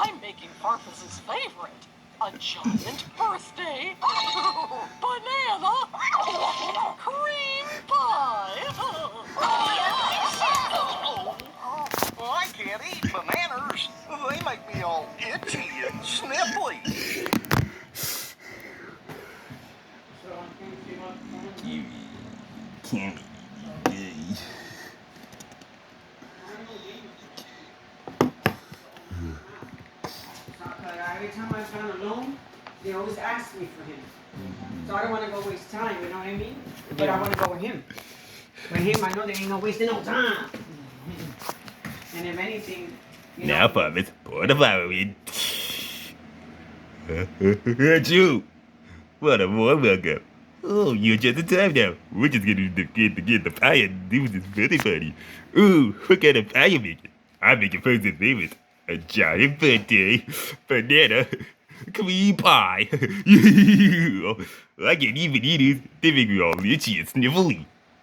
I'm making Farfus's favorite. A giant birthday banana cream pie. I can't eat bananas. They make me all itchy and sniffly. Candy. Every time I've gone alone, they always ask me for him. So I don't want to go waste time, you know what I mean? But I want to go with him. With him, I know there ain't no wasting no time. And if anything, you Now, know. Farfus, pour the flour in. Achoo! What a warm welcome. Oh, you're just in time now. We're just gonna get the pie and do this birthday party. Ooh, what kind of pie you making? I'm making Farfus' favorite. A giant birthday banana cream pie. I can't even eat it. They make me all itchy and sniffly.